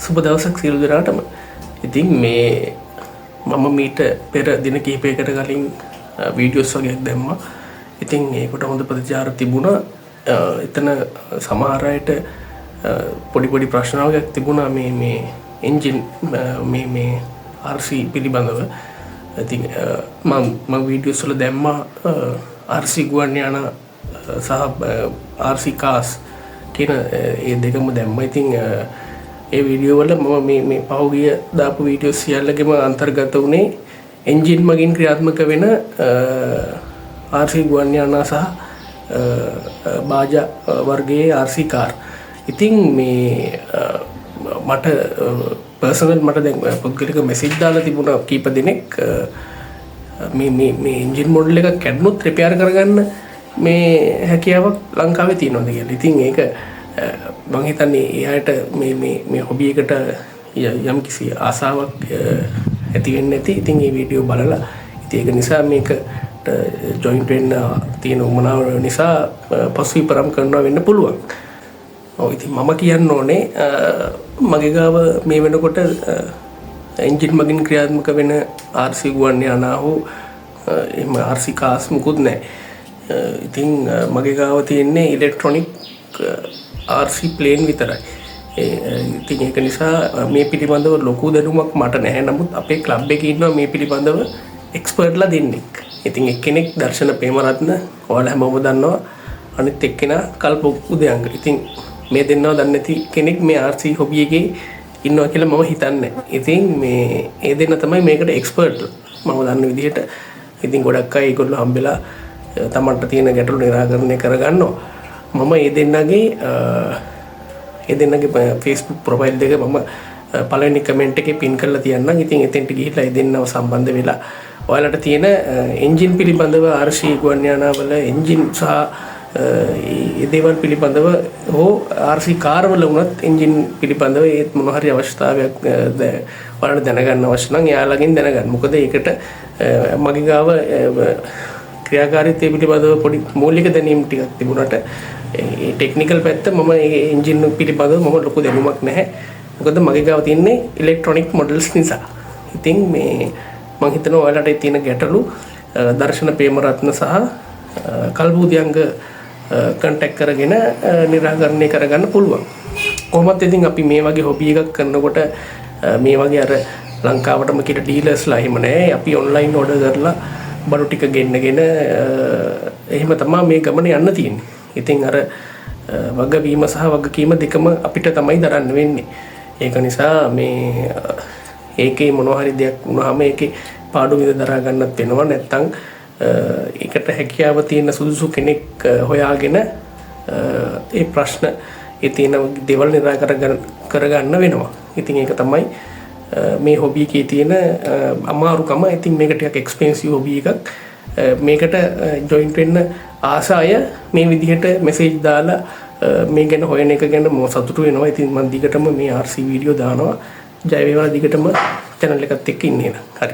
සුබ දවසක් සියලු දෙනාටම. ඉතින් මේ මම මීට පෙර දින කිහිපයකට කලින් වීඩියෝස් වගේක් දැම්මා. ඉතින් ඒකට හොඳ ප්‍රතිචාර තිබුණා. එතන සමහර අයට පොඩි ප්‍රශ්න වගේක් තිබුණා මේ එන්ජින් මේ RC පිළිබඳව. ඉතින් මම වීඩියෝස් වල දැම්මා RC ගුවන් යාන සහ RC cars කියන ඒ දෙකම දැම්මා. ඉතින් ඒ වීඩියෝ වල මම මේ පහුගිය දාපු වීඩියෝ සියල්ලකම අන්තර්ගත වුණේ එන්ජින් මගින් ක්‍රියාත්මක වෙන RC ගුවන් යාන සහ බාජා වර්ගයේ RC කාර්. ඉතින් මේ මට පර්සනල් මට දැන් පුද්ගලික මෙසේජ් දාලා තිබුණා කීප දෙනෙක් මේ එන්ජින් මොඩල් එක කැඩුනොත් රිපෙයාර් කරගන්න මේ හැකියාවක් ලංකාවේ තියෙනවද කියලා. ඉතින් ඒක මම හිතන්නේ එයාට මේ හොබි එකට යම් කිසි ආසාවක් ඇති වෙන්නේ නැති. ඉතින් මේ වීඩියෝ බලලා ඉතින් ඒක නිසා මේකට ජොයින්ට් වෙන්න තියෙන උමනාව නිසා පසුවිපරම් කරනවා වෙන්න පුළුවන්. ඔව් ඉතින් මම කියන්න ඕනේ මගේ ගාව මේ වෙනකොට එන්ජින් මගින් ක්‍රියාත්මක වෙන RC ගුවන් යාන හෝ එහෙම RC කාස් මුකුත් නැහැ. ඉතින් මගේ ගාව තියෙන්නේ ඉලෙක්ට්‍රොනික RC ප්ලේන් විතරයි. ඉතින් ඒක නිසා මේ පිළිබඳව ලොකු දැනුමක් මට නැහැ. නමුත් අපේ ක්ලබ් එකේ ඉන්නවා මේ පිළිබඳව එක්ස්පර්ට්ලා දෙන්නෙක්. ඉතින් එක්කෙනෙක් දර්ශන ප්‍රේමරත්න ඔයාලා හැමෝම දන්නවා. අනිත් එක්කෙනා කල්ප උදයංග. ඉතින් මේ දෙන්නවා දන්නේ නැති කෙනෙක් මේ RC හොබි එකේ ඉන්නවා කියලා මම හිතන්නේ. ඉතින් මේ ඒ දෙන්න තමයි මේකට එක්ස්පර්ට්ලා. මම දන්න විදිහට ඉතින් ගොඩක් අය ඒගොල්ලෝ හම්බෙලා තමන්ට තියෙන ගැටලු නිරාකරණය කරගන්නවා. මම ඒ දෙන්නගේ Facebook ප්‍රොෆයිල් දෙක මම පළවෙනි කමෙන්ට් එකේ පින් කරලා තියන්නම්. ඉතින් එතෙන්ට ගිහිල්ලා ඒ දෙන්නව සම්බන්ධ වෙලා ඔයාලට තියෙන එන්ජින් පිළිබඳව RC ගුවන් යානවල එන්ජින් සහ ඒ දේවල් පිළිබඳව හෝ RC කාර් වල වුණත් එන්ජින් පිළිබඳව ඒ මොන හරි අවශ්‍යතාවයක් ඔයාලට දැනගන්න අවශ්‍ය නම් එයාලගෙන් දැනගන්න. මොකද ඒකට මගේ ගාව ක්‍රියාකාරීත්වය පිළිබඳව පොඩි මූලික දැනීම් ටිකක් තිබුණාට ඒ ටෙක්නිකල් පැත්ත මම ඒ එන්ජින් පිළිබඳව මම ලොකු දැනුමක් නැහැ. මොකද මගේ ගාව තියෙන්නේ ඉලෙක්ට්‍රොනික මොඩල්ස් නිසා. ඉතින් මේ මම හිතනවා ඔයාලට තියෙන ගැටලු දර්ශන ප්‍රේමරත්න සහ කල්බුදියංග කන්ටැක්ට් කරගෙන නිරාකරණය කරගන්න පුළුවන්. කොහොමද ඉතින් අපි මේ වගේ හොබි එකක් කරනකොට මේ වගේ අර ලංකාවටම කියලා ඩීලර්ස්ලා එහෙම නැහැ. අපි ඔන්ලයින් ඕඩර් කරලා බඩු ටික ගෙන්නගෙන එහෙම තමයි මේ ගමන යන්න තියෙන්නේ. ඉතින් අර වගවීම සහ වගකීම දෙකම අපිට තමයි දරන්න වෙන්නේ. ඒක නිසා මේ ඒකේ මොනවා හරි දෙයක් වුණාම ඒකේ පාඩු විඳ දරා ගන්නත් වෙනවා. නැත්තම් ඒකට හැකියාව තියෙන සුදුසු කෙනෙක් හොයාගෙන ඒ ප්‍රශ්න ඒ තියෙන දේවල් නිරාකරණ කරගන්න වෙනවා. ඉතින් ඒක තමයි මේ හොබි එකේ තියෙන අමාරුකම. ඉතින් මේක ටිකක් එක්ස්පෙන්සිව් හොබි එකක්. මේකට ජොයින්ට් වෙන්න ආසාය මේ විදිහට මෙසේජ් දාලා මේ ගැන හොයන එක ගැන මම සතුටු වෙනවා. ඉතින් මම දිගටම මේ RC වීඩියෝ දානවා. ජය වේවා දිගටම channel එකත් එක්ක ඉන්නේ. හරි.